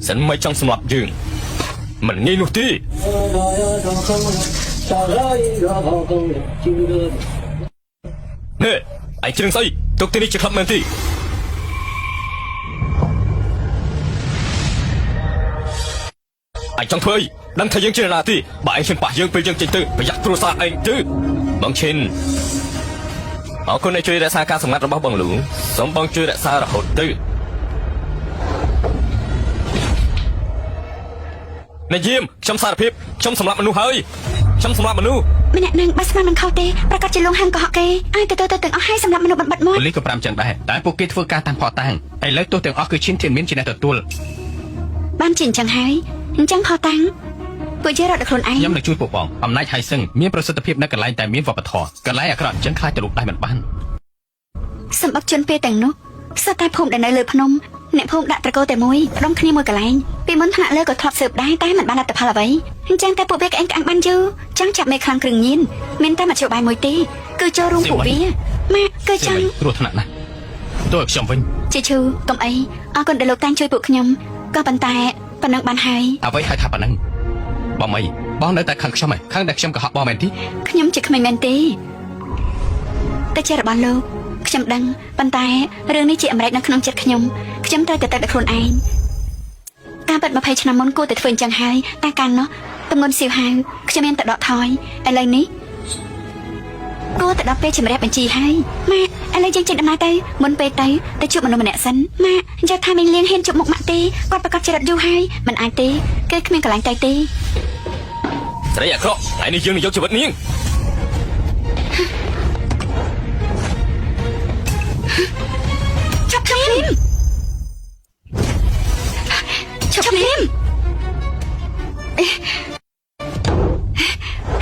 សិនមិនចង់សម្លាប់យើងមិនងាយនោះទេនេះឯងជ្រឹងស្អីទុកទីនេះជាក្លឹបមែនទេឯងចង់ធ្វើអីដឹងថាយើងជាណាទីបើឯងឈានប៉ះយើងពេលយើងចេញទៅប្រយ័ត្នគ្រួសារឯងទៅបងឈិនអរគុណដែលជួយរក្សាការសម្ងាត់របស់បងលូសូមបងជួយរក្សារហូតទៅអ្នកយាមខ្ញុំសារភាពខ្ញុំសម្លាប់មនុស្សហើយខ្ញុំសម្លាប់មនុស្សម្នាក់នឹងបើស្មានមិនខុសទេប្រកាសជាលងហាំងកុហកគេឲ្យទៅទាំងអស់ឲ្យសម្រាប់មនុស្សបិទមាត់ប៉ូលីសក៏5ចឹងដែរតែពួកគេធ្វើការតាំងផតាំងឥឡូវទោះទាំងអស់គឺឈិនធានមានជាអ្នកទទួលបានជាអញ្ចឹងហើយអញ្ចឹងផតាំងពួកយើងរត់ដល់ខ្លួនឯងខ្ញុំនឹងជួយពួកបងអំណាចហៃសឹងមានប្រសិទ្ធភាពនៅកន្លែងតែមានវប្បធម៌កន្លែងអាក្រក់អញ្ចឹងខ្លាចទៅលុបដៃមិនបានសម្បត្តិជនពេលទាំងនោះសត្វតែភូមិដែលនៅលើភ្នំអ្នកភូមិដាក់ត្រកូលតែមួយផ្ដុំគ្នាមួយកន្លែងពីមុនថ្នាក់លើក៏ធ្លាប់ស៊ើបដែរតែមិនបានលទ្ធផលអ្វីអញ្ចឹងតែពួកវាក្អេងក្អាងបានយូរចង់ចាប់មេខ្លាំងគ្រឿងញៀនមានតែមធ្យោបាយមួយទេគឺចូលរួមពួកវាម៉ាក់គឺចង់គ្រោះថ្នាក់ណាស់ទោះឲ្យខ្ញុំវិញជាឈូកុំអីអរគុណដែលលោកតាំងជួយពួកខ្ញុំក៏ប៉ុន្តែប៉ុណ្ណឹងបានហើយអ្វីហៅថាប៉ុណ្ណឹងបងអីបងនៅតែខឹងខ្ញុំឯងខឹងតែខ្ញុំកុហកបងមែនទេខ្ញុំជាក្មេងមែនទេតែជារបស់លោកខ្ញុំដឹងប៉ុន្តែរឿងនេះជាអំរែកនៅក្នុងចិត្តខ្ញុំត្រូវតែដល់ខ្លួនឯងការពិត20ឆ្នាំមុនគួរតែធ្វើអញ្ចឹងហើយតែកាលនោះទម្ងន់សៀវហៅខ្ញុំមានតែដកថយឥឡូវនេះគួរតែដល់ពេលជំរាបបញ្ជីហើយម៉ាក់ឥឡូវយើងចេញដំណើរទៅមុនពេលទៅជួបមនុស្សម្នាក់សិនម៉ាក់និយាយថាមិនលៀងហ៊ានជួបមុខម៉ាក់ទេគាត់ប្រកាសជារត់យូរហើយមិនអាចទេគេគ្មានកន្លែងទៅទេស្រីអាក្រក់ថ្ងៃនេះយើងនឹងយកជីវិតនាងចាប់ភ្លាម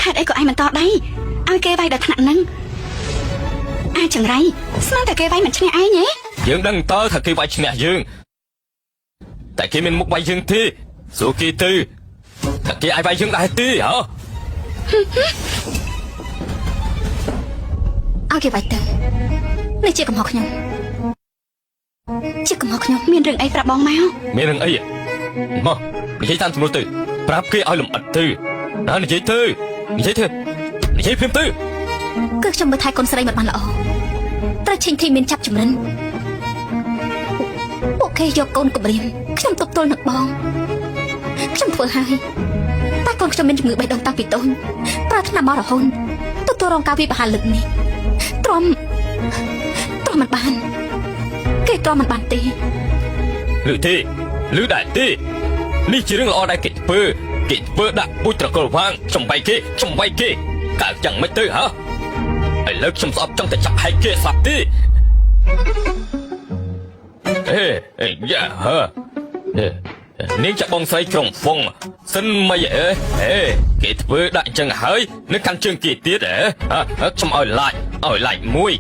ហេតុអីក៏ឯងមិនតដៃឲ្យគេវាយដល់ថ្នាក់ហ្នឹងអាចង្រៃស្មានតែគេវាយមិនឈ្នះឯងហ៎យើងដឹងតើថាគេវាយឈ្នះយើងតែគេមានមុខវាយយើងទេសួរគេទៅថាគេអាចវាយយើងដែរទេហ៎ឲ្យគេវាយទៅនេះជាកំហុសខ្ញុំមានរឿងអីប្រាប់បងមកមានរឿងអីមកនិយាយតាមចំនួនទៅប្រាប់គេឲ្យលំអិតទៅណានិយាយទៅនិយាយព្រាមទៅគឺខ្ញុំមើលថែកូនស្រីមិនបានល្អត្រូវឈិញធីមានចាប់ជំរិនពួកគេយកកូនគម្រាមខ្ញុំទប់ទល់នឹងបងខ្ញុំធ្វើហើយតែកូនខ្ញុំមានជំងឺបេះដូងតាំងពីតូចប្រើថ្នាំមករហូតទទួលរងការវិបហាលឹកនេះទ្រាំមិនបានគេទ្រាំមិនបានទេឬដែរទេនេះជារឿងល្អដែលគេធ្វើដាក់ពូជត្រកូលវាងចំបៃគេកើតយ៉ាងមិនទៅហ៎ឥឡូវខ្ញុំស្អប់ចង់តែចាប់ហែកគេស្លាប់ទេយ៉ាហ៎នាងចាក់បងស្រីក្រុងហ្វុងសិនមិនគេធ្វើដាក់អញ្ចឹងហើយនៅកាន់ជើងគេទៀតខ្ញុំឲ្យឡាច់មួយ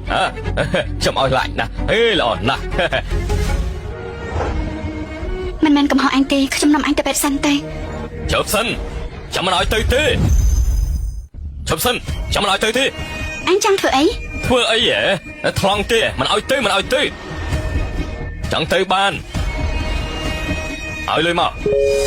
ខ្ញុំឲ្យឡាច់ណាល្អណាស់មិនមែនកំហុសអញទេខ្ញុំនាំអញទៅពេទ្យសិនទេជប់សិនចាំមិនឲ្យទៅទេជប់សិនចាំមិនឲ្យទៅទេអញចង់ធ្វើអីថ្លង់ទេមិនឲ្យទៅចង់ទៅបានឲ្យលុយមក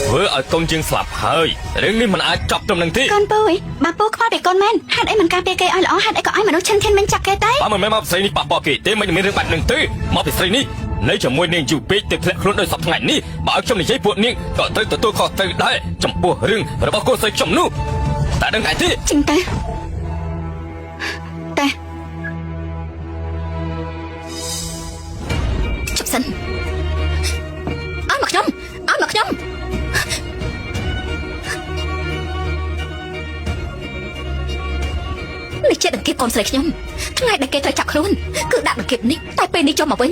ធ្វើឲ្យកូនជាងស្លាប់ហើយរឿងនេះមិនអាចចប់ត្រឹមនឹងទេកូនពូបើពូខ្វល់ពីកូនមែនហេតុអីមិនការពារគេឲ្យល្អហេតុអីក៏ឲ្យមនុស្សឈិនធានមិនចាក់គេទេបើមិនមែនមកស្រីនេះប៉ះពាល់គេទេមិនមានរឿងបាត់នឹងទេមកពីស្រីនេះនៅជាមួយនាងយូរពេកទៅធ្លាក់ខ្លួនដោយសពថ្ងៃនេះបើឲ្យខ្ញុំនិយាយពួកនាងក៏ត្រូវទទួលខុសត្រូវដែរចំពោះរឿងរបស់កូនស្រីខ្ញុំនោះតែដឹងឯទេចឹងទៅជប់សិនឲ្យមកខ្ញុំនេះជាដង្កៀបកូនស្រីខ្ញុំថ្ងៃដែលគេត្រូវចាប់ខ្លួនគឺដាក់ដង្កៀបនេះតែពេលនេះចុះមកវិញ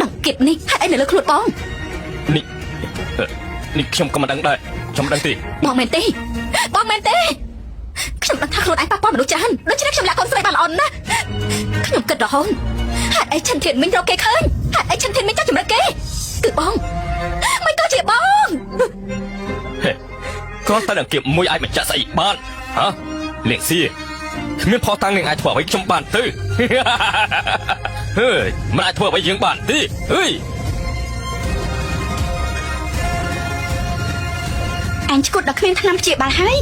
ដង្កៀបនេះហេតុអីនៅលើខ្លួនបងនេះខ្ញុំក៏មិនដឹងដែរខ្ញុំដឹងទេបងមែនទេខ្ញុំដឹងថាខ្លួនឯងប៉ះពាល់មនុស្សច្រើនដូច្នេះខ្ញុំលាក់កូនស្រីបានល្អណាស់ខ្ញុំគិតរហូតហេតុអីឈិនធានមិញរកគេឃើញហេតុអីឈិនធានមិញចាប់ចម្រិតគេគឺបងមិនក៏ជាបងគាត់តែដង្កៀបមួយអាចបញ្ជាក់ស្អីបានហ៎លៀងសៀគ្មានផតាំងនឹងអាចធ្វើអ្វីខ្ញុំបានទៅមិនអាចធ្វើអ្វីយើងបានទេ អញឈួតដល់គ្មានថ្នាំព្យាបាលហើយ